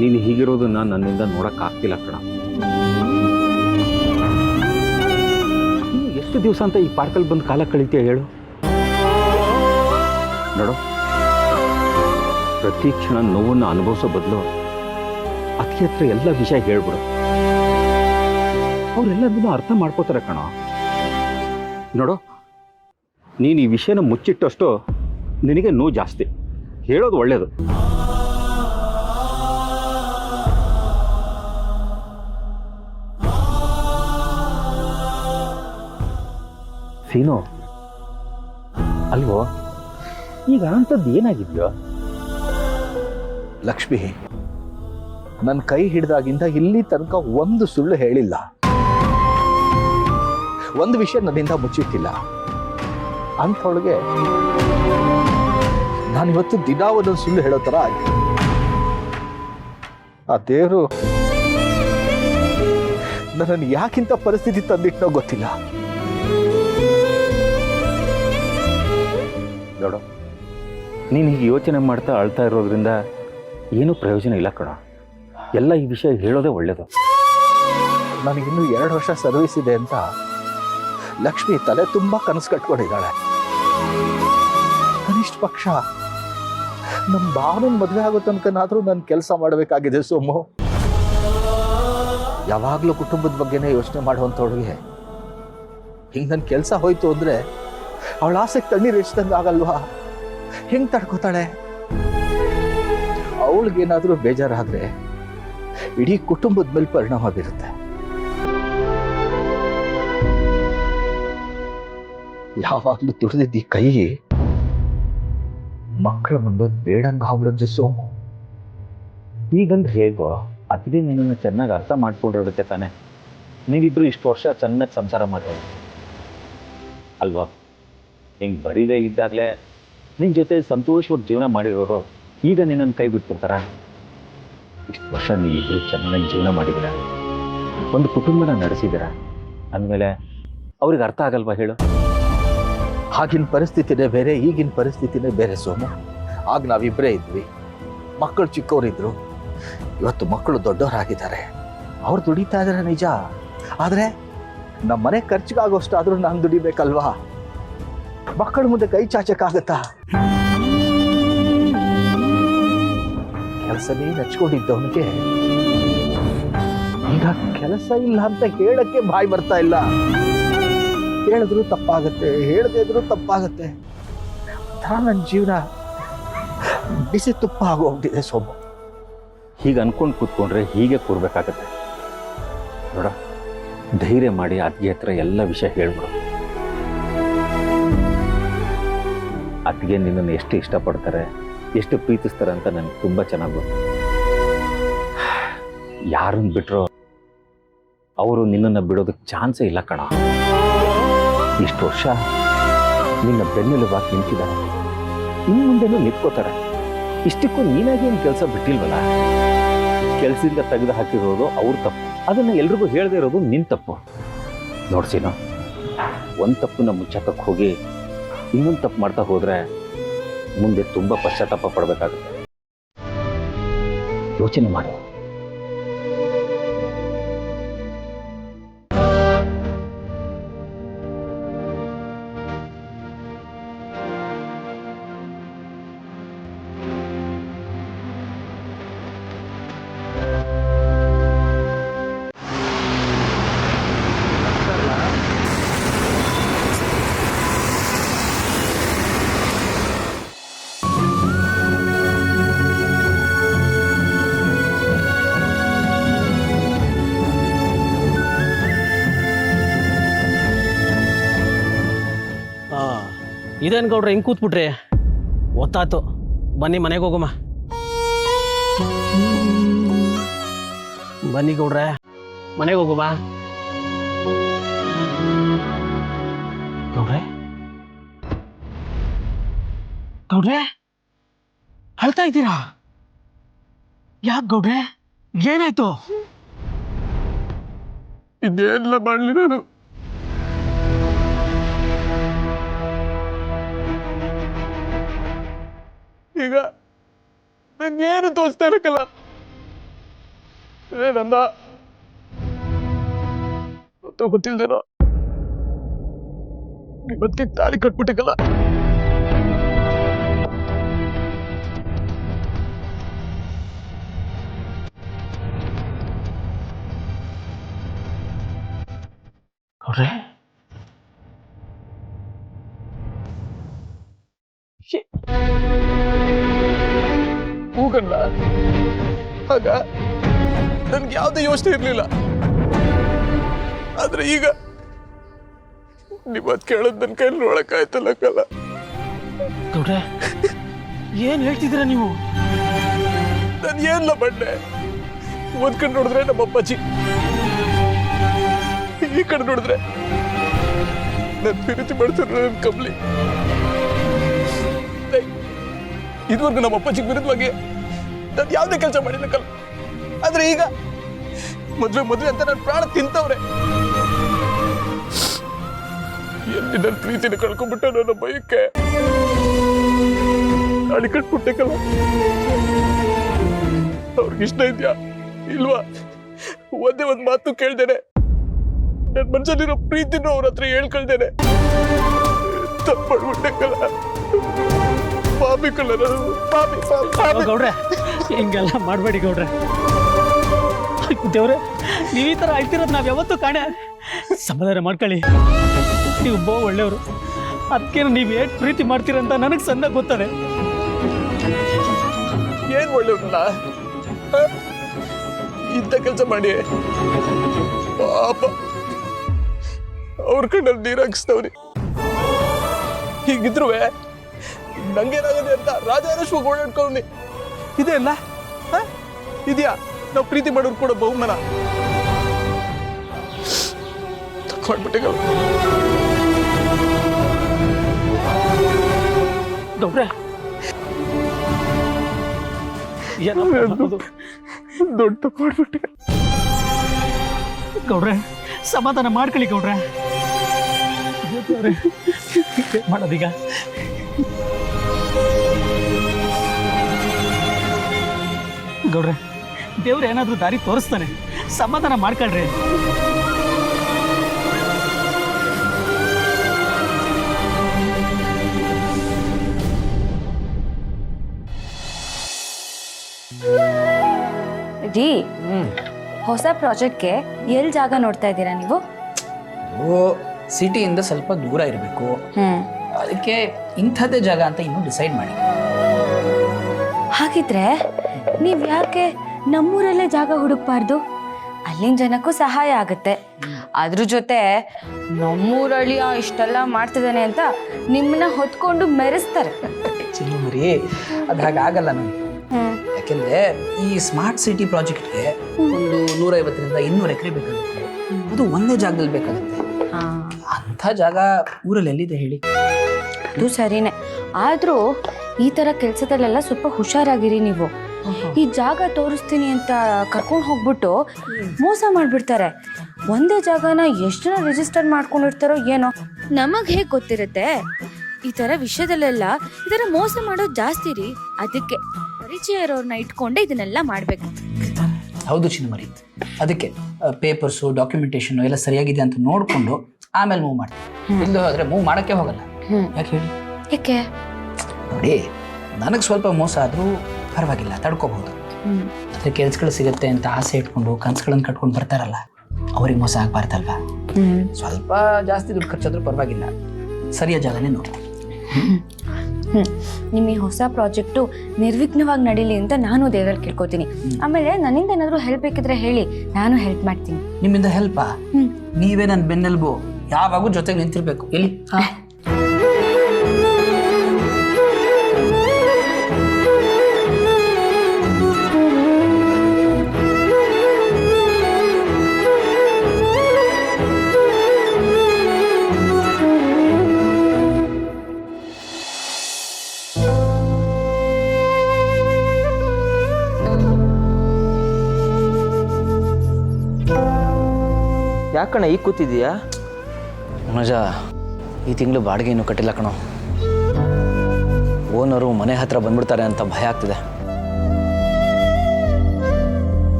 ನೀನು ಹೀಗಿರೋದನ್ನ ನನ್ನಿಂದ ನೋಡೋಕ್ಕಾಗ್ತಿಲ್ಲ ಕಣ. ಇನ್ನು ಎಷ್ಟು ದಿವಸ ಅಂತ ಈ ಪಾರ್ಕಲ್ಲಿ ಬಂದು ಕಾಲ ಕಳೀತೀಯ ಹೇಳು? ನೋಡು, ಪ್ರತಿ ಕ್ಷಣ ನೋವನ್ನು ಅನುಭವಿಸೋ ಬದಲು ಅದಕ್ಕೆ ಹತ್ರ ಎಲ್ಲ ವಿಷಯ ಹೇಳ್ಬಿಡು. ಅವರೆಲ್ಲದನ್ನು ಅರ್ಥ ಮಾಡ್ಕೋತಾರೆ ಕಣ. ನೋಡು, ನೀನು ಈ ವಿಷಯನ ಮುಚ್ಚಿಟ್ಟಷ್ಟು ನಿನಗೆ ನೋವು ಜಾಸ್ತಿ. ಹೇಳೋದು ಒಳ್ಳೇದು. ಸೀನು, ಅಲ್ವೋ, ಈಗ ಅಂಥದ್ದು ಏನಾಗಿದ್ಯೋ? ಲಕ್ಷ್ಮಿ, ನನ್ನ ಕೈ ಹಿಡಿದಾಗಿಂದ ಇಲ್ಲಿ ತನಕ ಒಂದು ಸುಳ್ಳು ಹೇಳಿಲ್ಲ, ಒಂದು ವಿಷಯ ನನ್ನಿಂದ ಮುಚ್ಚಿಟ್ಟಿಲ್ಲ. ಅಂಥವಳಿಗೆ ನಾನಿವತ್ತು ದಿನ ಒಂದೊಂದು ಸುಳ್ಳು ಹೇಳೋ ಥರ ಆಯ್ತು. ಆ ದೇವರು ನನ್ನನ್ನು ಯಾಕಿಂತ ಪರಿಸ್ಥಿತಿ ತಂದಿಟ್ಟನೋ ಗೊತ್ತಿಲ್ಲ. ನೋಡು, ನೀನು ಹೀಗೆ ಯೋಚನೆ ಮಾಡ್ತಾ ಅಳ್ತಾ ಇರೋದ್ರಿಂದ ಏನೂ ಪ್ರಯೋಜನ ಇಲ್ಲ ಕಣ. ಎಲ್ಲ ಈ ವಿಷಯ ಹೇಳೋದೇ ಒಳ್ಳೇದು. ನನಗಿನ್ನೂ 2 ವರ್ಷ ಸರ್ವಿಸ್ ಇದೆ ಅಂತ ಲಕ್ಷ್ಮಿ ತಲೆ ತುಂಬ ಕನಸು ಕಟ್ಕೊಂಡಿದ್ದಾಳೆ. ಕನಿಷ್ಠ ಪಕ್ಷ ನಮ್ಮ ಭಾವನ ಮದುವೆ ಆಗೋ ತನಕನಾದರೂ ನಾನು ಕೆಲಸ ಮಾಡಬೇಕಾಗಿದೆ ಸೋಮು. ಯಾವಾಗಲೂ ಕುಟುಂಬದ ಬಗ್ಗೆನೇ ಯೋಚನೆ ಮಾಡುವಂಥವಳಿಗೆ ಹಿಂಗೆ ನನ್ನ ಕೆಲಸ ಹೋಯ್ತು ಅಂದರೆ ಅವಳ ಆಸೆಗೆ ತಣ್ಣೀರು ಹೆಚ್ಚದಂಗೆ ಆಗಲ್ವಾ? ಹೆಂಗೆ ತಡ್ಕೋತಾಳೆ? ಅವಳಿಗೇನಾದರೂ ಬೇಜಾರಾದರೆ ಇಡೀ ಕುಟುಂಬದ ಮೇಲೆ ಪರಿಣಾಮ ಬೀರುತ್ತೆ. ಯಾವಾಗಲೂ ದುಡಿದಿದ್ದ ಕೈ ಮಕ್ಕಳ ಮುಂದೆ ಬೇಡಂಗ ಆಗ್ಬಿಡುತ್ತೆ ಸೋಮು. ಈಗಂದ್ರೆ ಹೇಗೋ ಅದಕ್ಕೆ ನಿನ್ನನ್ನು ಚೆನ್ನಾಗಿ ಅರ್ಥ ಮಾಡ್ಕೊಂಡಿರುತ್ತೆ ತಾನೆ. ನೀವಿಬ್ರು ಇಷ್ಟು ವರ್ಷ ಚೆನ್ನಾಗಿ ಸಂಸಾರ ಮಾಡೋದು ಅಲ್ವಾ? ಹಿಂಗೆ ಬರೀದೇ ಇದ್ದಾಗಲೇ ನಿನ್ನ ಜೊತೆ ಸಂತೋಷವಾಗಿ ಜೀವನ ಮಾಡಿರೋರು ಈಗ ನಿನ್ನನ್ನು ಕೈ ಬಿಟ್ಬಿಡ್ತಾರ? ಇಷ್ಟು ವರ್ಷ ನೀವಿಬ್ರು ಚೆನ್ನಾಗಿ ಜೀವನ ಮಾಡಿದ್ದೀರ, ಒಂದು ಕುಟುಂಬನ ನಡೆಸಿದ್ದೀರ ಅಂದಮೇಲೆ ಅವ್ರಿಗೆ ಅರ್ಥ ಆಗಲ್ವಾ ಹೇಳು? ಆಗಿನ ಪರಿಸ್ಥಿತಿನೇ ಬೇರೆ, ಈಗಿನ ಪರಿಸ್ಥಿತಿನೇ ಬೇರೆ ಸೋಮು. ಆಗ ನಾವಿಬ್ಬರೇ ಇದ್ವಿ, ಮಕ್ಕಳು ಚಿಕ್ಕವರಿದ್ರು. ಇವತ್ತು ಮಕ್ಕಳು ದೊಡ್ಡವರಾಗಿದ್ದಾರೆ, ಅವ್ರು ದುಡಿತಾ ಇದ್ದಾರೆ ನಿಜ. ಆದರೆ ನಮ್ಮ ಮನೆ ಖರ್ಚಿಗಾಗೋಷ್ಟಾದರೂ ನಾನು ದುಡಿಬೇಕಲ್ವಾ? ಮಕ್ಕಳ ಮುಂದೆ ಕೈ ಚಾಚಕ್ಕಾಗತ್ತಾ? ಕೆಲಸನೇ ನಚ್ಕೊಂಡಿದ್ದವನಿಗೆ ಈಗ ಕೆಲಸ ಇಲ್ಲ ಅಂತ ಹೇಳಕ್ಕೆ ಬಾಯಿ ಬರ್ತಾ ಇಲ್ಲ. ಹೇಳಿದ್ರು ತಪ್ಪಾಗತ್ತೆ, ಹೇಳದೇ ಇದ್ರು ತಪ್ಪಾಗತ್ತೆ. ನನ್ನ ಜೀವನ ಬಿಸಿ ತುಪ್ಪ ಆಗೋಗ್ತಿದೆ ಸೋಮು. ಹೀಗೆ ಅನ್ಕೊಂಡು ಕೂತ್ಕೊಂಡ್ರೆ ಹೀಗೆ ಕೂರ್ಬೇಕಾಗತ್ತೆ. ನೋಡ, ಧೈರ್ಯ ಮಾಡಿ ಅತ್ತಿಗೆ ಹತ್ರ ಎಲ್ಲ ವಿಷಯ ಹೇಳ್ಬಿಡು. ಅತ್ತಿಗೆ ನಿನ್ನನ್ನು ಎಷ್ಟು ಇಷ್ಟಪಡ್ತಾರೆ, ಎಷ್ಟು ಪ್ರೀತಿಸ್ತಾರೆ ಅಂತ ನನಗೆ ತುಂಬ ಚೆನ್ನಾಗಿ ಗೊತ್ತು. ಯಾರನ್ನು ಬಿಟ್ಟರೋ ಅವರು ನಿನ್ನನ್ನು ಬಿಡೋದಕ್ಕೆ ಚಾನ್ಸೇ ಇಲ್ಲ ಕಣ. ಇಷ್ಟು ವರ್ಷ ನಿನ್ನ ಬೆನ್ನೆಲುಬಾಗಿ ನಿಂತಿದ್ದಾರೆ, ಇನ್ನು ಮುಂದೆನೂ ನಿಂತ್ಕೋತಾರೆ. ಇಷ್ಟಕ್ಕೂ ನೀನಾಗಿ ಏನು ಕೆಲಸ ಬಿಟ್ಟಿಲ್ವಲ್ಲ? ಕೆಲಸದಿಂದ ತೆಗೆದು ಹಾಕಿರೋದು ಅವ್ರ ತಪ್ಪು, ಅದನ್ನು ಎಲ್ರಿಗೂ ಹೇಳದೇ ಇರೋದು ನಿನ್ನ ತಪ್ಪು. ನೋಡ್ಸಿನೋ, ಒಂದು ತಪ್ಪನ್ನ ಮುಚ್ಚಕ್ಕೆ ಹೋಗಿ ಇನ್ನೊಂದು ತಪ್ಪು ಮಾಡ್ತಾ ಹೋದರೆ ಮುಂದೆ ತುಂಬ ಪಶ್ಚಾತ್ತಾಪ ಪಡಬೇಕಾಗುತ್ತೆ. ಯೋಚನೆ ಮಾಡಿ. ಇದೇನು ಗೌಡ್ರೆ ಹಿಂಗೆ ಕೂತ್ಬಿಟ್ರಿ? ಗೊತ್ತಾಯ್ತು, ಬನ್ನಿ ಮನೆಗೆ ಹೋಗಮ್ಮ. ಬನ್ನಿ ಗೌಡ್ರೆ, ಮನೆಗೆ ಹೋಗುವ. ಗೌಡ್ರೆ ಗೌಡ್ರೆ ಅಳ್ತಾ ಇದ್ದೀರಾ? ಯಾಕೆ ಗೌಡ್ರೆ, ಏನಾಯ್ತು? ಇದೇನೆಲ್ಲ ಮಾಡಲಿ ನಾನು? ಈಗ ನಂಗೇನು ತೋರಿಸ್ತಾ ಇರಕ್ಕಲ್ಲ. ನಂದ ಗೊತ್ತಿಲ್ದೇನೋ ಇವತ್ತಿಗೆ ತಾಳಿ ಕಟ್ಬಿಟ್ಟಿಕಲ್ಲ. ಅವ್ರೆ ಹೂಗಣ್ಣ, ಆಗ ನನ್ಗೆ ಯಾವುದೇ ಯೋಚನೆ ಇರ್ಲಿಲ್ಲ. ಆದ್ರೆ ಈಗ ನೀವತ್ ಕೇಳೋದ್ ನನ್ ಕೈಲಿ ನೋಡಕ್ಕಾಯ್ತಲ್ಲ ಕಲ್ಲ. ಗೌಡ್ರೆ ಏನ್ ಹೇಳ್ತಿದ್ದೀರಾ ನೀವು? ನಾನು ಏನ್ಲ ಬಂಡೆ, ಒಂದ್ ಕಡೆ ನೋಡಿದ್ರೆ ನಮ್ಮ ಅಪ್ಪಾಜಿ, ಈ ಕಡೆ ನೋಡಿದ್ರೆ ನನ್ ಪ್ರೀತಿ ಮಾಡ್ತಾರೆ ನನ್ ಕಬ್ಲಿ. ಇದುವರೆಗೂ ನಮ್ಮ ಅಪ್ಪಾಜಿಗೆ ವಿರುದ್ಧವಾಗಿ ನಾನು ಯಾವುದೇ ಕೆಲಸ ಮಾಡಿಲ್ಲ ಕಲ್ಲ. ಆದ್ರೆ ಈಗ ಮದ್ವೆ ಅಂತ ನನ್ನ ಪ್ರಾಣ ತಿಂತವ್ರೆ. ಎಲ್ಲಿ ನನ್ನ ಪ್ರೀತಿನ ಕಳ್ಕೊಂಡ್ಬಿಟ್ಟ ನನ್ನ ಭಯಕ್ಕೆ ತಾಳಿ ಕಟ್ಬಿಟ್ಟೆ ಕಲ್ಲ. ಅವ್ರಿಗೆ ಇಷ್ಟ ಇದೆಯಾ ಇಲ್ವಾ ಒಂದೇ ಒಂದ್ ಮಾತು ಕೇಳ್ದೇನೆ ನನ್ನ ಮನಸ್ಸಲ್ಲಿರೋ ಪ್ರೀತಿನೂ ಅವ್ರ ಹತ್ರ ಹೇಳ್ಕೊಳ್ದೇನೆ ತಪ್ಪಾಡ್ಬಿಟ್ಟೆ ಕಲ್ಲ. ಪಾಪಿ ಕಲ್ಲ ನಾನು, ಪಾಪಿ ಪಾಪಿ ಪಾಪಿ. ಗೌಡ್ರೆ ಹಿಂಗೆಲ್ಲ ಮಾಡಬೇಡಿ ಗೌಡ್ರೆ. ದೇವ್ರೆ ನೀವು ಈ ಥರ ಆಯ್ತಿರೋದು ನಾವು ಯಾವತ್ತೂ ಕಾಣೆ. ಸಮಾಧಾನ ಮಾಡ್ಕೊಳ್ಳಿ, ನೀವು ಬಹು ಒಳ್ಳೆಯವರು. ಅದಕ್ಕೆ ನೀವು ಏನು ಪ್ರೀತಿ ಮಾಡ್ತೀರಂತ ನನಗೆ ಸಣ್ಣ ಗೊತ್ತದೆ. ಏನ್ ಒಳ್ಳೆಯವ್ರಲ್ಲ ಇಂಥ ಕೆಲಸ ಮಾಡಿ ಪಾಪ ಅವ್ರ ಕಣ್ಣಲ್ಲಿ ನೀರು ಹಾಕಿಸ್ತವ್ರಿ. ಹೀಗಿದ್ರು ನಂಗೇನಾಗದೆ ಅಂತ ರಾಜಾರೇಶ್ವ ಓಡಾಡ್ಕೊಂಡಿ ಇದೆ ಅಲ್ಲ ಇದೆಯಾ ನಾವು ಪ್ರೀತಿ ಮಾಡೋರು ಕೂಡ ಬಹುಮಾನ ತಕ್ಕೊಂಡ್ಬಿಟ್ಟೆ. ಗೌಡ್ರೆ ಏನದು ದೊಡ್ಡ ತಕ್ಕೊಂಡ್ಬಿಟ್ಟೆ. ಗೌಡ್ರೆ ಸಮಾಧಾನ ಮಾಡ್ಕೊಳ್ಳಿ ಗೌಡ್ರೆ. ಮಾಡೋದೀಗ ಗೌಡ್ರೆ ದೇವ್ರು ಏನಾದ್ರೂ ದಾರಿ ತೋರಿಸ್ತಾನೆ, ಸಮಾಧಾನ ಮಾಡ್ಕೊಳ್ರಿ. ರೀ ಹೊಸ ಪ್ರಾಜೆಕ್ಟ್ಗೆ ಎಲ್ಲಿ ಜಾಗ ನೋಡ್ತಾ ಇದ್ದೀರಾ ನೀವು? ಸಿಟಿಯಿಂದ ಸ್ವಲ್ಪ ದೂರ ಇರಬೇಕು, ಅದಕ್ಕೆ ಇಂಥದ್ದೇ ಜಾಗ ಅಂತ ಇನ್ನೂ ಡಿಸೈಡ್ ಮಾಡಿ. ಹಾಗಿದ್ರೆ ನೀವು ಯಾಕೆ ನಮ್ಮೂರಲ್ಲೇ ಜಾಗ ಹುಡುಕ್ಬಾರ್ದು? ಅಲ್ಲಿನ ಜನಕ್ಕೂ ಸಹಾಯ ಆಗುತ್ತೆ. ಅದ್ರ ಜೊತೆ ನಮ್ಮೂರಳ್ಳಿ ಇಷ್ಟೆಲ್ಲ ಮಾಡ್ತಿದ್ದಾನೆ ಅಂತ ನಿಮ್ಮನ್ನ ಹೊತ್ಕೊಂಡು ಮೆರೆಸ್ತಾರೆ. ಚಿನ್ನಮರಿ ಅದು ಹಾಗಾಗಲ್ಲ ನನಗೆ. ಯಾಕೆಂದ್ರೆ ಈ ಸ್ಮಾರ್ಟ್ ಸಿಟಿ ಪ್ರಾಜೆಕ್ಟ್ಗೆ ಒಂದು 150ರಿಂದ 200 ಎಕರೆ ಬೇಕಾಗುತ್ತೆ. ಅದು ಒಂದೇ ಜಾಗದಲ್ಲಿ ಬೇಕಾಗುತ್ತೆ. ಅಂಥ ಜಾಗ ಊರಲ್ಲಿ ಎಲ್ಲಿದೆ ಹೇಳಿ? ಅದು ಸರಿನೇ, ಆದ್ರೂ ಈ ತರ ಕೆಲಸದಲ್ಲೆಲ್ಲ ಸ್ವಲ್ಪ ಹುಷಾರಾಗಿರಿ ನೀವು. ಈ ಜಾಗ ತೋರಿಸ್ತೀನಿ ಅಂತ ಕರ್ಕೊಂಡು ಹೋಗ್ಬಿಟ್ಟು ಮೋಸ ಮಾಡ್ಬಿಡ್ತಾರೆ. ಒಂದೇ ಜಾಗನ ಎಷ್ಟು ಜನ ರಿಜಿಸ್ಟರ್ ಮಾಡ್ಕೊಂಡಿರ್ತಾರೋ ಏನೋ, ನಮಗ್ ಹೇಗ್ ಗೊತ್ತಿರುತ್ತೆ? ಈ ತರ ವಿಷಯದಲ್ಲೆಲ್ಲ ಈ ತರ ಮೋಸ ಮಾಡೋದು ಜಾಸ್ತಿ ರೀ. ಅದಕ್ಕೆ ಪರಿಚಯ ಇರೋರ್ನ ಇಟ್ಕೊಂಡೆ ಇದನ್ನೆಲ್ಲ ಮಾಡ್ಬೇಕು. ಹೌದು ಚಿನ್ನಮರಿ, ಅದಕ್ಕೆ ಪೇಪರ್ಸು ಡಾಕ್ಯುಮೆಂಟೇಶನ್ ಎಲ್ಲ ಸರಿಯಾಗಿದೆ ಅಂತ ನೋಡ್ಕೊಂಡು ಆಮೇಲೆ ಮೂವ್ ಮಾಡ್ತೀನಿ. ಇಲ್ಲದೆ ಹೋದ್ರೆ ಮೂವ್ ಮಾಡಕ್ಕೆ ಹೋಗಲ್ಲ. ಯಾಕೆ ಹೇಳಿ? ಯಾಕೆ ನೋಡಿ, ನನಗೆ ಸ್ವಲ್ಪ ಮೋಸ ಆದ್ರೂ ಪರವಾಗಿಲ್ಲ, ತಡ್ಕೋಬಹುದು. ಅದ್ರ ಕೆಲ್ಸಗಳು ಸಿಗುತ್ತೆ ಅಂತ ಆಸೆ ಇಟ್ಕೊಂಡು ಕನ್ಸುಗಳನ್ನ ಕಟ್ಕೊಂಡು ಬರ್ತಾರಲ್ಲ, ಅವ್ರಿಗೆ ಮೋಸ ಆಗ್ಬಾರ್ದಲ್ವಾ? ಸ್ವಲ್ಪ ಜಾಸ್ತಿ ದುಡ್ಡು ಖರ್ಚಾದ್ರೂ ಪರವಾಗಿಲ್ಲ, ಸರಿಯಾದ ಜಾಗನೇ ನೋಡ್ತೀನಿ. ನಿಮ್ಮ ಈ ಹೊಸ ಪ್ರಾಜೆಕ್ಟು ನಿರ್ವಿಘ್ನವಾಗಿ ನಡೀಲಿ ಅಂತ ನಾನು ದೇವರಲ್ಲಿ ಕೇಳ್ಕೊತೀನಿ. ಆಮೇಲೆ ನನ್ನಿಂದ ಏನಾದರೂ ಹೆಲ್ಪ್ ಬೇಕಿದ್ರೆ ಹೇಳಿ, ನಾನು ಹೆಲ್ಪ್ ಮಾಡ್ತೀನಿ. ನಿಮ್ಮಿಂದ ಹೆಲ್ಪಾ? ನೀವೇ ನನ್ನ ಬೆನ್ನೆಲುಬು, ಯಾವಾಗೂ ಜೊತೆಗೆ ನಿಂತಿರ್ಬೇಕು. ಎಲ್ಲಿ ಯಾಕಣ್ಣ ಈಗ ಕೂತಿದ್ದೀಯಾ? ಮನೋಜ, ಈ ತಿಂಗಳು ಬಾಡಿಗೆ ಇನ್ನೂ ಕಟ್ಟಿಲ್ಲ ಕಣೋ. ಓನರು ಮನೆ ಹತ್ರ ಬಂದ್ಬಿಡ್ತಾರೆ ಅಂತ ಭಯ ಆಗ್ತಿದೆ.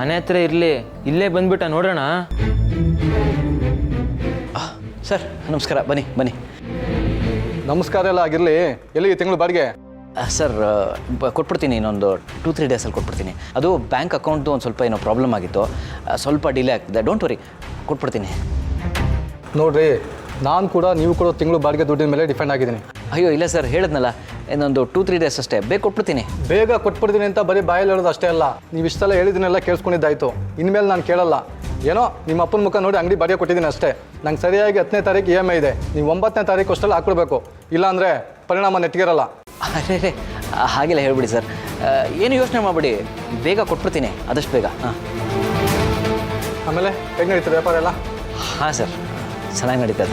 ಮನೆ ಹತ್ರ ಇರಲಿ, ಇಲ್ಲೇ ಬಂದ್ಬಿಟ್ಟ ನೋಡೋಣ. ಸರ್ ನಮಸ್ಕಾರ, ಬನ್ನಿ ಬನ್ನಿ. ನಮಸ್ಕಾರ ಎಲ್ಲ ಆಗಿರಲಿ. ಎಲ್ಲಿ ತಿಂಗಳು ಬಾಡಿಗೆ? ಸರ್ ಕೊಟ್ಬಿಡ್ತೀನಿ, ಇನ್ನೊಂದು 2-3 ಡೇಸಲ್ಲಿ ಕೊಟ್ಬಿಡ್ತೀನಿ. ಅದು ಬ್ಯಾಂಕ್ ಅಕೌಂಟ್ದು ಒಂದು ಸ್ವಲ್ಪ ಏನೋ ಪ್ರಾಬ್ಲಮ್ ಆಗಿತ್ತು, ಸ್ವಲ್ಪ ಡಿಲೇ ಆಗ್ತಿದೆ. ಡೋಂಟ್ ವರಿ, ಕೊಟ್ಬಿಡ್ತೀನಿ. ನೋಡ್ರಿ, ನಾನು ಕೂಡ ನೀವು ಕೂಡ ತಿಂಗಳು ಬಾಡಿಗೆ ದುಡ್ಡಿನ ಮೇಲೆ ಡಿಪೆಂಡ್ ಆಗಿದ್ದೀನಿ. ಅಯ್ಯೋ ಇಲ್ಲ ಸರ್, ಹೇಳಿದ್ನಲ್ಲ, ಇನ್ನೊಂದು 2-3 ಡೇಸ್ ಅಷ್ಟೇ, ಬೇಗ ಕೊಟ್ಬಿಡ್ತೀನಿ. ಬೇಗ ಕೊಟ್ಬಿಡ್ತೀನಿ ಅಂತ ಬರೀ ಬಾಯಲ್ಲಿ ಹೇಳೋದು ಅಷ್ಟೇ ಅಲ್ಲ, ನೀವು ಇಷ್ಟೆಲ್ಲ ಹೇಳಿದನ್ನೆಲ್ಲ ಕೇಳಿಸ್ಕೊಂಡಿದ್ದಾಯ್ತು. ಇನ್ಮೇಲೆ ನಾನು ಕೇಳಲ್ಲ. ಏನೋ ನಿಮ್ಮ ಅಪ್ಪನ ಮುಖ ನೋಡಿ ಅಂಗಡಿ ಬಾಡಿಗೆ ಕೊಟ್ಟಿದ್ದೀನಿ ಅಷ್ಟೇ. ನಂಗೆ ಸರಿಯಾಗಿ 10ನೇ ತಾರೀಕು EMI ಇದೆ. ನೀವು 9ನೇ ತಾರೀಕು ಅಷ್ಟೆಲ್ಲ ಹಾಕ್ಕೊಡ್ಬೇಕು, ಇಲ್ಲಾಂದರೆ ಪರಿಣಾಮ ನೆಟ್ಟಿಗಿರಲ್ಲ. ಅರೇ ಹಾಗೆಲ್ಲ ಹೇಳ್ಬಿಡಿ ಸರ್, ಏನು ಯೋಚನೆ ಮಾಡಬೇಡಿ, ಬೇಗ ಕೊಟ್ಬಿಡ್ತೀನಿ, ಆದಷ್ಟು ಬೇಗ. ಹಾಂ, ಆಮೇಲೆ ಹೇಗೆ ನಡೀತದೆ ವ್ಯಾಪಾರ ಎಲ್ಲ? ಹಾಂ ಸರ್, ಚೆನ್ನಾಗಿ ನಡೀತದೆ.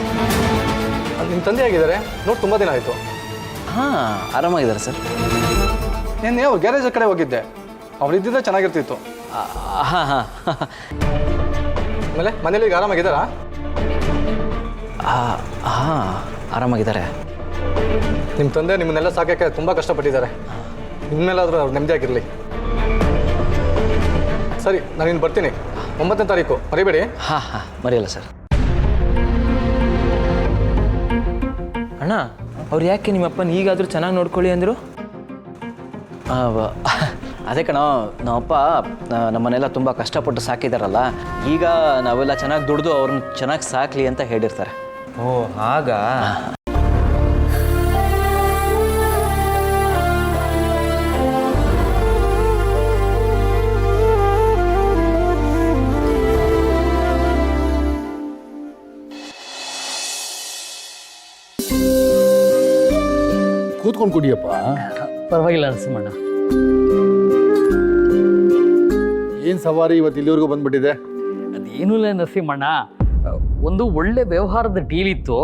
ನಿಮ್ಮ ತಂದೆ ಆಗಿದ್ದಾರೆ ನೋಡಿ, ತುಂಬ ದಿನ ಆಯಿತು. ಹಾಂ, ಆರಾಮಾಗಿದ್ದಾರೆ ಸರ್. ನಿನ್ನೆ ಅವ್ರು ಗ್ಯಾರೇಜ್ ಕಡೆ ಹೋಗಿದ್ದೆ, ಅವ್ರು ಇದ್ದಿದ್ರೆ ಚೆನ್ನಾಗಿರ್ತಿತ್ತು. ಹಾಂ ಹಾಂ. ಆಮೇಲೆ ಮನೇಲಿ ಈಗ ಆರಾಮಾಗಿದ್ದಾರಾ? ಹಾಂ, ಆರಾಮಾಗಿದ್ದಾರೆ. ನಿಮ್ಮ ತಂದೆ ನಿಮ್ಮನ್ನೆಲ್ಲ ಸಾಕೋಕ್ಕೆ ತುಂಬ ಕಷ್ಟಪಟ್ಟಿದ್ದಾರೆ. ಇನ್ಮೇಲಾದರೂ ಅವ್ರು ನೆಮ್ಮದಿಯಾಗಿರಲಿ. ಸರಿ, ನಾನು ಇನ್ನು ಬರ್ತೀನಿ. 9ನೇ ತಾರೀಕು ಮರಿಬೇಡಿ. ಹಾಂ ಹಾಂ, ಮರೆಯಲ್ಲ ಸರ್. ಅಣ್ಣ, ಅವ್ರು ಯಾಕೆ ನಿಮ್ಮಪ್ಪನ ಈಗಾದರೂ ಚೆನ್ನಾಗಿ ನೋಡ್ಕೊಳ್ಳಿ ಅಂದರು? ಅದೇ ಕಣ, ನಮ್ಮಪ್ಪ ನಮ್ಮನ್ನೆಲ್ಲ ತುಂಬ ಕಷ್ಟಪಟ್ಟು ಸಾಕಿದಾರಲ್ಲ, ಈಗ ನಾವೆಲ್ಲ ಚೆನ್ನಾಗಿ ದುಡ್ದು ಅವ್ರನ್ನ ಚೆನ್ನಾಗಿ ಸಾಕಲಿ ಅಂತ ಹೇಳಿರ್ತಾರೆ. ಓ ಹಾಗಾ? ಕೂತ್ಕೊಂಡು ಕುಡಿಯಪ್ಪ. ಪರವಾಗಿಲ್ಲ ನರಸಿಂಹಣ್ಣ. ಏನು ಸವಾರಿ ಇವತ್ತು ಇಲ್ಲಿವರೆಗೂ ಬಂದ್ಬಿಟ್ಟಿದೆ? ಅದೇನೂ ಇಲ್ಲ ನರಸಿಂಹಣ್ಣ, ಒಂದು ಒಳ್ಳೆ ವ್ಯವಹಾರದ ಡೀಲ್ ಇತ್ತು,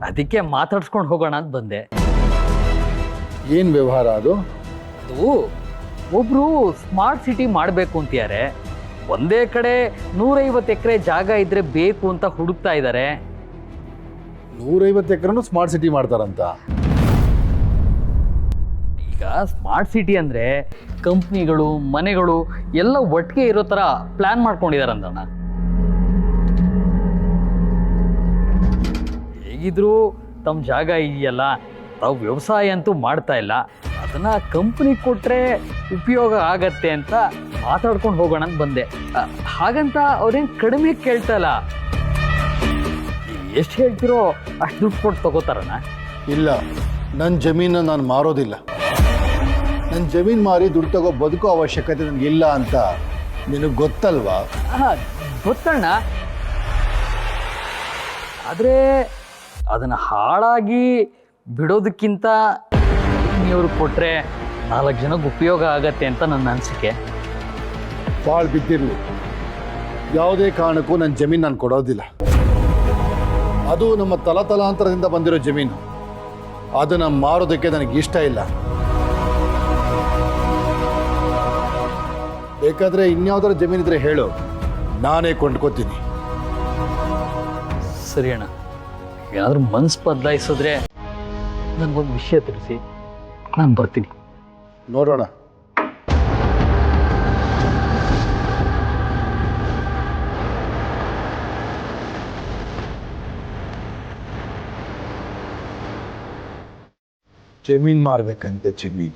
ಅದಕ್ಕೆ ಮಾತಾಡ್ಸ್ಕೊಂಡು ಹೋಗೋಣ ಅಂತ ಬಂದೆ. ಏನು ವ್ಯವಹಾರ ಅದು? ಅದು ಒಬ್ರು ಸ್ಮಾರ್ಟ್ ಸಿಟಿ ಮಾಡಬೇಕು ಅಂತಿದ್ದಾರೆ. ಒಂದೇ ಕಡೆ 150 ಎಕರೆ ಜಾಗ ಇದ್ರೆ ಬೇಕು ಅಂತ ಹುಡುಕ್ತಾ ಇದ್ದಾರೆ. 150 ಎಕರೆನೂ ಸ್ಮಾರ್ಟ್ ಸಿಟಿ ಮಾಡ್ತಾರಂತ? ಈಗ ಸ್ಮಾರ್ಟ್ ಸಿಟಿ ಅಂದರೆ ಕಂಪ್ನಿಗಳು, ಮನೆಗಳು ಎಲ್ಲ ಒಟ್ಟಿಗೆ ಇರೋ ಥರ ಪ್ಲ್ಯಾನ್ ಮಾಡ್ಕೊಂಡಿದಾರಂತಣ್ಣ. ಹೇಗಿದ್ರು ತಮ್ಮ ಜಾಗ ಇದೆಯಲ್ಲ, ತಾವು ವ್ಯವಸಾಯ ಅಂತೂ ಮಾಡ್ತಾ ಇಲ್ಲ, ಅದನ್ನು ಕಂಪ್ನಿ ಕೊಟ್ಟರೆ ಉಪಯೋಗ ಆಗತ್ತೆ ಅಂತ ಮಾತಾಡ್ಕೊಂಡು ಹೋಗೋಣ ಅಂತ ಬಂದೆ. ಹಾಗಂತ ಅವ್ರೇನು ಕಡಿಮೆ ಕೇಳ್ತಾ ಇಲ್ಲ, ಎಷ್ಟು ಹೇಳ್ತಿರೋ ಅಷ್ಟು ದುಡ್ಡು ಕೊಟ್ಟು ತಗೋತಾರಣ್ಣ. ಇಲ್ಲ, ನನ್ನ ಜಮೀನ ನಾನು ಮಾರೋದಿಲ್ಲ. ನನ್ನ ಜಮೀನು ಮಾರಿ ದುಡ್ಡು ತಗೋ ಬದುಕೋ ಅವಶ್ಯಕತೆ ನನಗಿಲ್ಲ ಅಂತ ನಿನಗೆ ಗೊತ್ತಲ್ವಾ? ಗೊತ್ತಣ್ಣ, ಆದರೆ ಅದನ್ನು ಹಾಳಾಗಿ ಬಿಡೋದಕ್ಕಿಂತ ನೀವ್ರು ಕೊಟ್ಟರೆ 4 ಜನಕ್ಕೆ ಉಪಯೋಗ ಆಗತ್ತೆ ಅಂತ ನನ್ನ ಅನಿಸಿಕೆ. ಬಾಳ್ ಬಿದ್ದಿರಲಿ, ಯಾವುದೇ ಕಾರಣಕ್ಕೂ ನನ್ನ ಜಮೀನು ನಾನು ಕೊಡೋದಿಲ್ಲ. ಅದು ನಮ್ಮ ತಲಾಂತರದಿಂದ ಬಂದಿರೋ ಜಮೀನು, ಅದನ್ನು ಮಾರೋದಕ್ಕೆ ನನಗೆ ಇಷ್ಟ ಇಲ್ಲ. ಬೇಕಾದರೆ ಇನ್ಯಾವುದಾರ ಜಮೀನಿದ್ರೆ ಹೇಳು, ನಾನೇ ಕೊಂಡ್ಕೋತೀನಿ. ಸರಿ ಅಣ್ಣ, ಏನಾದರೂ ಮನ್ಸು ಬದಲಾಯಿಸಿದ್ರೆ ನನಗೊಂದು ವಿಷಯ ತಿಳಿಸಿ, ನಾನು ಬರ್ತೀನಿ. ನೋಡೋಣ. ಜಮೀನ್ ಮಾರ್ಬೇಕಂತೆ, ಜಮೀನ್.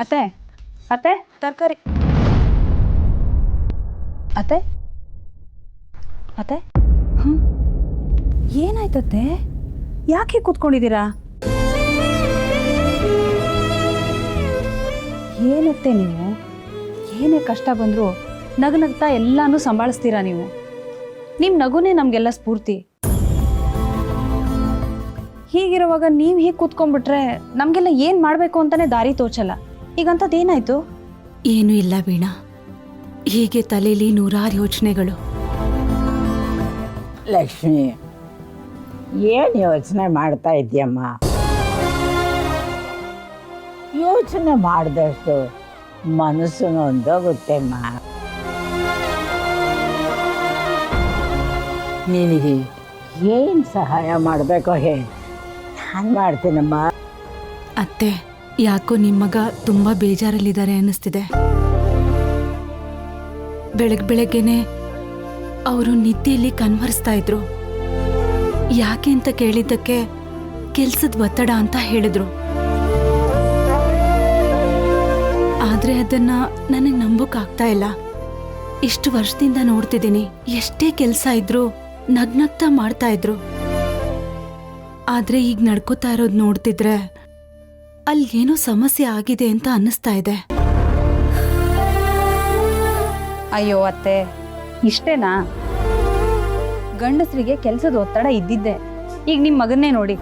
ಅತ್ತೆ ಅತ್ತೆ, ತರಕಾರಿ. ಅತ್ತೆ ಅತ್ತೆ, ಏನಾಯ್ತತ್ತೆ? ಯಾಕೆ ಕೂತ್ಕೊಂಡಿದ್ದೀರಾ? ಏನತ್ತೆ ನೀವು? ಏನೇ ಕಷ್ಟ ಬಂದರೂ ನಗ್ನಗ್ತಾ ಎಲ್ಲಾನು ಸಂಭಾಳಿಸ್ತೀರಾ ನೀವು. ನಿಮ್ಮ ನಗುನೇ ನಮಗೆಲ್ಲ ಸ್ಫೂರ್ತಿ. ಹೀಗಿರುವಾಗ ನೀವು ಹೀಗೆ ಕೂತ್ಕೊಂಡ್ಬಿಟ್ರೆ ನಮಗೆಲ್ಲ ಏನು ಮಾಡಬೇಕು ಅಂತಲೇ ದಾರಿ ತೋಚಲ್ಲ. ಈಗಂಥದ್ದೇನಾಯಿತು? ಏನೂ ಇಲ್ಲ ವೀಣಾ, ಹೀಗೆ ತಲೆಯಲ್ಲಿ 100 ಯೋಚನೆಗಳು. ಲಕ್ಷ್ಮಿ, ಏನು ಯೋಚನೆ ಮಾಡ್ತಾ ಇದ್ದೀಯಮ್ಮ? ಯೋಚನೆ ಮಾಡಿದಷ್ಟು ಮನಸ್ಸು ನೊಂದೋಗುತ್ತೆಮ್ಮ. ನಿನಗೆ ಏನು ಸಹಾಯ ಮಾಡಬೇಕೋ ಹೇಳಿ, ನಾನು ಮಾಡ್ತೀನಮ್ಮ. ಅತ್ತೆ, ಯಾಕೋ ನಿಮ್ಮ ಮಗ ತುಂಬ ಬೇಜಾರಲ್ಲಿದ್ದಾರೆ ಅನ್ನಿಸ್ತಿದೆ. ಬೆಳಗ್ಗೆನೆ ಅವರು ನಿದ್ದೆಯಲ್ಲಿ ಕನ್ವರ್ಸ್ತಾ ಇದ್ರು. ಯಾಕೆ ಅಂತ ಕೇಳಿದ್ದಕ್ಕೆ ಕೆಲ್ಸದ ಒತ್ತಡ ಅಂತ ಹೇಳಿದ್ರು. ಆದ್ರೆ ಅದನ್ನ ನನಗೆ ನಂಬೋಕ್ಕಾಗ್ತಾ ಇಲ್ಲ. ಇಷ್ಟು ವರ್ಷದಿಂದ ನೋಡ್ತಿದ್ದೀನಿ, ಎಷ್ಟೇ ಕೆಲಸ ಇದ್ರು ನಗ್ನಗ್ತಾ ಮಾಡ್ತಾ ಇದ್ರು. ಆದ್ರೆ ಈಗ ನಡ್ಕೋತಾ ಇರೋದು ನೋಡ್ತಿದ್ರೆ ಅಲ್ಲಿ ಏನೋ ಸಮಸ್ಯೆ ಆಗಿದೆ ಅಂತ ಅನ್ನಿಸ್ತಾ ಇದೆ. ಅಯ್ಯೋ ಅತ್ತೆ, ಇಷ್ಟೇನಾ? ಗಂಡಸರಿಗೆ ಕೆಲಸದ ಒತ್ತಡ ಇದ್ದಿದ್ದೆ. ಈಗ ನಿಮ್ಮ ಮಗನ್ನೇ ನೋಡಿ,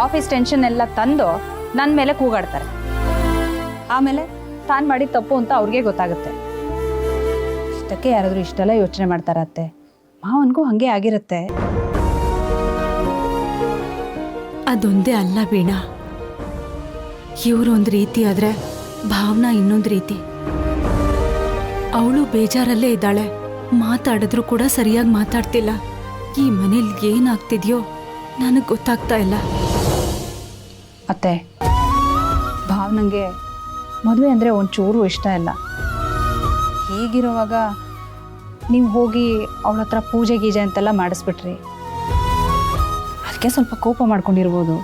ಆಫೀಸ್ ಟೆನ್ಷನ್ ಎಲ್ಲ ತಂದು ನನ್ನ ಮೇಲೆ ಕೂಗಾಡ್ತಾರೆ. ಆಮೇಲೆ ತಾನು ಮಾಡಿದ ತಪ್ಪು ಅಂತ ಅವ್ರಿಗೆ ಗೊತ್ತಾಗುತ್ತೆ. ಇಷ್ಟಕ್ಕೆ ಯಾರಾದರೂ ಇಷ್ಟೆಲ್ಲ ಯೋಚನೆ ಮಾಡ್ತಾರ ಅತ್ತೆ? ಮಾವನ್ಗೂ ಹಾಗೆ ಆಗಿರುತ್ತೆ. ಅದೊಂದೇ ಅಲ್ಲ ವೀಣಾ, ಇವರು ಒಂದು ರೀತಿ ಆದ್ರೆ ಭಾವನಾ ಇನ್ನೊಂದು ರೀತಿ. ಅವಳು ಬೇಜಾರಲ್ಲೇ ಇದ್ದಾಳೆ, ಮಾತಾಡಿದ್ರು ಕೂಡ ಸರಿಯಾಗಿ ಮಾತಾಡ್ತಿಲ್ಲ. ಈ ಮನೇಲಿ ಏನಾಗ್ತಿದ್ಯೋ ನನಗೆ ಗೊತ್ತಾಗ್ತಾ ಇಲ್ಲ. ಅತ್ತೆ, ಭಾವನಂಗೆ ಮದುವೆ ಅಂದರೆ ಒಂಚೂರು ಇಷ್ಟ ಇಲ್ಲ. ಹೀಗಿರುವಾಗ ನೀವು ಹೋಗಿ ಅವಳ ಹತ್ರ ಪೂಜೆ ಗೀಜೆ ಅಂತೆಲ್ಲ ಮಾಡಿಸ್ಬಿಟ್ರಿ. ಅದಕ್ಕೆ ಸ್ವಲ್ಪ ಕೋಪ ಮಾಡ್ಕೊಂಡಿರ್ಬೋದು.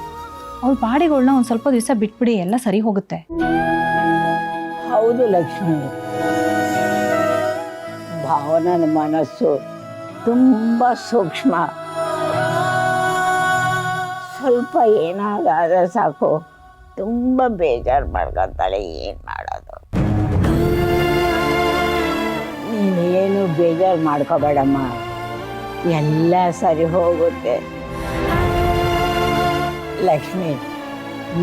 ಅವಳ ಬಾಡಿಗಳನ್ನ ಒಂದು ಸ್ವಲ್ಪ ದಿವಸ ಬಿಟ್ಬಿಡಿ, ಎಲ್ಲ ಸರಿ ಹೋಗುತ್ತೆ. ಹೌದು ಲಕ್ಷ್ಮಿ, ಭಾವನನ ಮನಸ್ಸು ತುಂಬ ಸೂಕ್ಷ್ಮ. ಸ್ವಲ್ಪ ಏನಾಗಾದ್ರೆ ಸಾಕು ತುಂಬ ಬೇಜಾರು ಮಾಡ್ಕೊತಾಳೆ. ಏನು ಮಾಡೋದು? ನೀನೇನು ಬೇಜಾರು ಮಾಡ್ಕೋಬೇಡಮ್ಮ, ಎಲ್ಲ ಸರಿ ಹೋಗುತ್ತೆ. ಲಕ್ಷ್ಮಿ,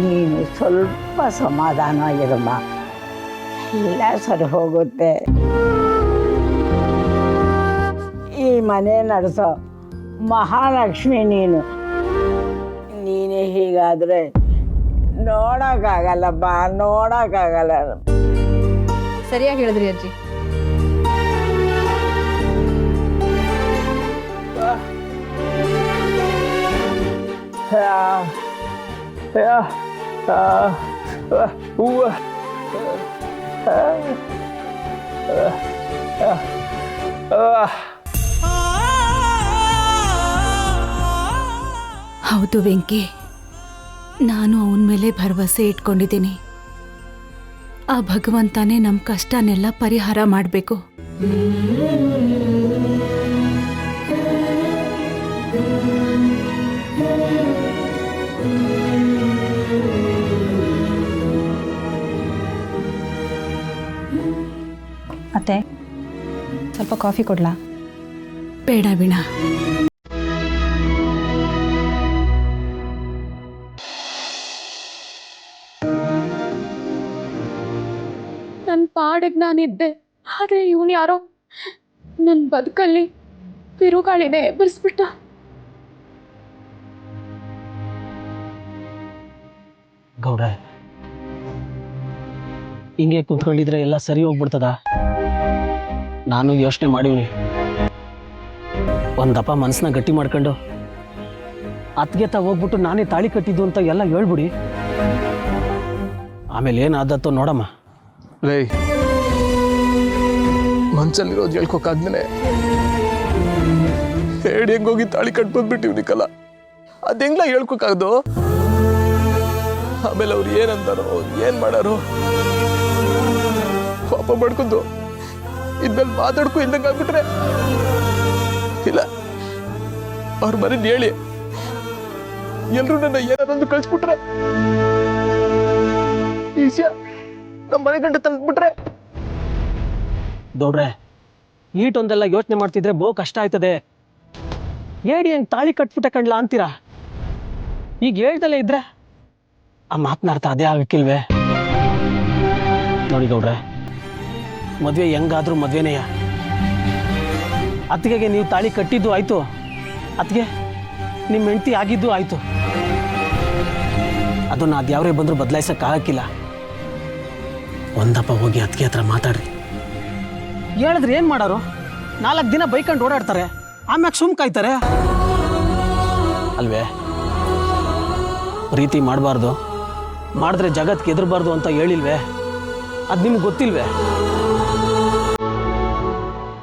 ನೀನು ಸ್ವಲ್ಪ ಸಮಾಧಾನವಾಗಿರಮ್ಮ, ಎಲ್ಲ ಸರಿ ಹೋಗುತ್ತೆ. ಈ ಮನೆ ನಡೆಸೋ ಮಹಾಲಕ್ಷ್ಮಿ ನೀನು. ನೀನೇ ಹೀಗಾದರೆ ನೋಡೋಕ್ಕಾಗಲ್ಲಮ್ಮ, ನೋಡೋಕ್ಕಾಗಲ್ಲ. ಸರಿಯಾಗಿ ಹೇಳಿದ್ರಿ ಅಜ್ಜಿ. ಹೌದು ವೆಂಕಿ, ನಾನು ಅವನ ಮೇಲೆ ಭರವಸೆ ಇಟ್ಕೊಂಡಿದ್ದೀನಿ. ಆ ಭಗವಂತನೇ ನಮ್ಮ ಕಷ್ಟನೆಲ್ಲ ಪರಿಹಾರ ಮಾಡಬೇಕು. ಅತ್ತೆ, ಸ್ವಲ್ಪ ಕಾಫಿ ಕೊಡ್ಲಾ? ಬೇಡ ವೀಣಾ. ನನ್ನ ಪಾಡಿಗೆ ನಾನಿದ್ದೆ, ಆದರೆ ಇವನು ಯಾರೋ ನನ್ನ ಬದುಕಲ್ಲಿ ಬಿರುಗಾಳಿನೇ ಎಬ್ಬರಿಸ್ಬಿಟ್ಟ. ಗೌಡ, ಹಿಂಗೆ ಕುತ್ಕೊಂಡಿದ್ರೆ ಎಲ್ಲ ಸರಿ ಹೋಗ್ಬಿಡ್ತದ? ನಾನು ಯೋಚನೆ ಮಾಡೀನಿ. ಒಂದಪ್ಪ ಮನಸ್ಸನ್ನ ಗಟ್ಟಿ ಮಾಡ್ಕೊಂಡು ಅತ್ಗೆ ಹೋಗ್ಬಿಟ್ಟು ನಾನೇ ತಾಳಿ ಕಟ್ಟಿದ್ದು ಅಂತ ಎಲ್ಲ ಹೇಳ್ಬಿಡಿ. ಆಮೇಲೆ ಏನಾದತ್ತೋ ನೋಡಮ್ಮ. ರೇ, ಮನ್ಸಲ್ಲಿರೋದು ಹೇಳ್ಕೊಕ್ಕಾದ್ಮೇಲೆ ಹೇಳಿ ಹೆಂಗೋಗಿ ತಾಳಿ ಕಟ್ಬೋದ್ಬಿಟ್ಟಿವ್ನಿಕಲ್ಲ, ಅದು ಹೆಂಗ್ಲ ಹೇಳ್ಕೊಕ್ಕಾಗ್ದು? ಆಮೇಲೆ ಅವ್ರು ಏನಂತಾರೋ ಏನ್ ಮಾಡಾರೋ ಪಾಪ ಮಾಡ್ಕೊಂಡು ಇದ್ಮೇಲೆ ಮಾತಾಡ್ಕೊ ಇದ್ದಂಗೆ ಆಗ್ಬಿಟ್ರೆ ಇಲ್ಲ, ಅವ್ರ ಮನೇಲಿ ಹೇಳಿ ಎಲ್ರು ನನ್ನ ಏನಾದ್ರು ಕಳಿಸ್ಬಿಟ್ರೆ ಈ ವಿಷಯ ನಮ್ಮ ಮನೆ ಗಂಟೆ ತಂದ್ಬಿಟ್ರೆ. ದೌಡ್ರೆ, ಈಟೊಂದೆಲ್ಲ ಯೋಚನೆ ಮಾಡ್ತಿದ್ರೆ ಬಹು ಕಷ್ಟ ಆಯ್ತದೆ. ಹೇಳಿ ಹೆಂಗೆ ತಾಳಿ ಕಟ್ಬಿಟ್ಟೆ ಕಣ್ಲ ಅಂತೀರಾ? ಈಗ ಹೇಳ್ದಲ್ಲೇ ಇದ್ರೆ ಆ ಮಾತನಾಡ್ತ ಅದೇ ಆಗಕ್ಕಿಲ್ವೇ? ನೋಡಿ ಗೌಡ್ರೆ, ಮದುವೆ ಹೆಂಗಾದ್ರೂ ಮದುವೆನೆಯ. ಅತ್ತಿಗೆಗೆ ನೀವು ತಾಳಿ ಕಟ್ಟಿದ್ದು ಆಯ್ತು, ಅದಕ್ಕೆ ನಿಮ್ಮ ಹೆಂಡತಿ ಆಗಿದ್ದು ಆಯಿತು, ಅದನ್ನು ಅದು ಯಾವ್ರೇ ಬಂದರೂ ಬದಲಾಯಿಸೋಕ್ಕಾಗಕ್ಕಿಲ್ಲ. ಒಂದಪ್ಪ ಹೋಗಿ ಅದಕ್ಕೆ ಹತ್ರ ಮಾತಾಡ್ರಿ. ಹೇಳಿದ್ರೆ ಏನು ಮಾಡೋರು? 4 ದಿನ ಬೈಕೊಂಡು ಓಡಾಡ್ತಾರೆ, ಆಮ್ಯಾಗ ಸುಮ್ ಕಾಯ್ತಾರೆ ಅಲ್ವೇ? ಪ್ರೀತಿ ಮಾಡಬಾರ್ದು, ಮಾಡಿದ್ರೆ ಜಗತ್ಗೆ ಎದುರಬಾರ್ದು ಅಂತ ಹೇಳಿಲ್ವೇ? ಅದು ನಿಮ್ಗೆ ಗೊತ್ತಿಲ್ವೇ?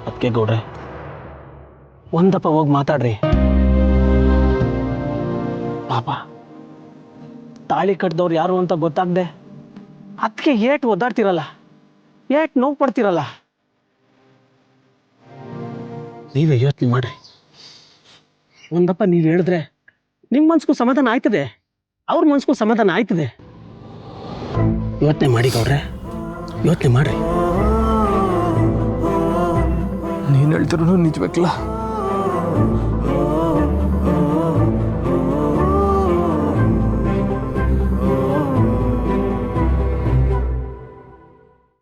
ಅದಕ್ಕೆ ಗೌಡ್ರೆ, ಒಂದಪ್ಪ ಹೋಗಿ ಮಾತಾಡ್ರಿ. ಪಾಪ ತಾಳಿ ಕಟ್ಟಿದವ್ರು ಯಾರು ಅಂತ ಗೊತ್ತಾಗದೆ ಅದಕ್ಕೆ ಏಟ್ ಒದ್ದಾಡ್ತಿರಲ್ಲ, ಏಟ್ ನೋವು ಪಡ್ತಿರಲ್ಲ. ನೀವೇ ಯೋಚನೆ ಮಾಡ್ರಿ. ಒಂದಪ್ಪ ನೀವು ಹೇಳಿದ್ರೆ ನಿಮ್ಮ ಮನ್ಸಿಗೂ ಸಮಾಧಾನ ಆಯ್ತದೆ, ಅವ್ರ ಮನ್ಸಿಗೂ ಸಮಾಧಾನ ಆಯ್ತದೆ. ಯೋಚನೆ ಮಾಡಿ ಗೌಡ್ರೆ, ಯೋಚನೆ ಮಾಡ್ರಿ. ನೀನು ಹೇಳ್ತಿರೋ ನಿಜಬೇಕಲ್ಲ?